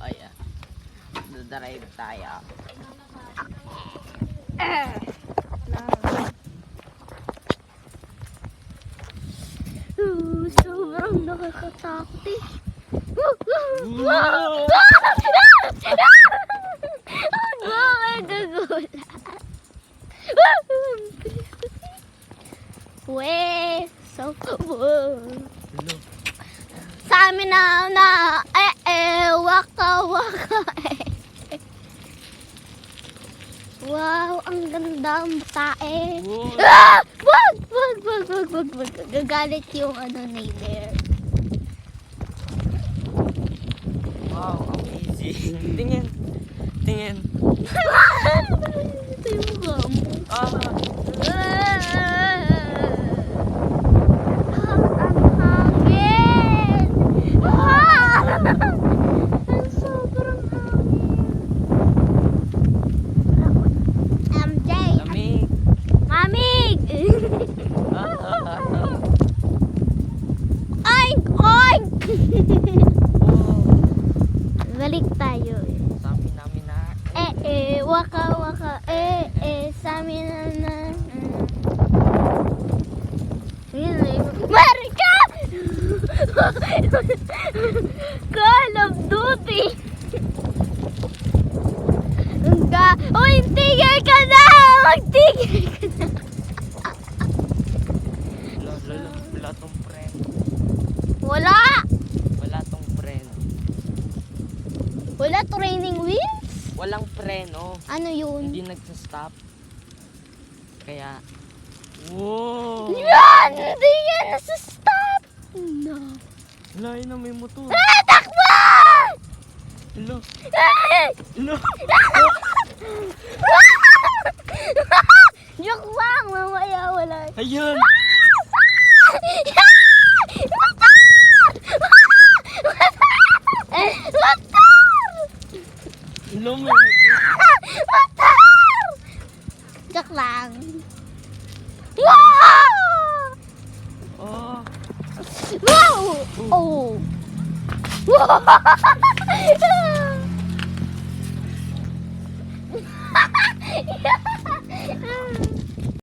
Ayan. Dodrive tayo. Sobrang nakakatakot eh. Weh, so sa amin na waka wow, ang ganda ang tae. Wag. Gagalit yung neighbor. Wow, amazing. Tingin. Ito yung mukha mo. Ang hangin! Ang sobrang hangin. MJ! Lamig. Mamig! Oink! Balik tayo eh. Sa amin namin na. Waka, sa amin na. Marika! Call of Duty! Uy, tigil ka na! Magtigil ka na! Wala tong friend. Wala! Wala tong friend. Wala training wheels? Walang preno. Ano yun? Hindi nagsa-stop. Kaya, wow! Yan! Hindi yan nasa-stop! No. Wala yun na may motor. Takbo! Hello? Ah! Hello? Joke lang, mamaya wala. Ayun! Hello, may motor. Joke lang. Wow! Oh! Wow! Oh! Wow!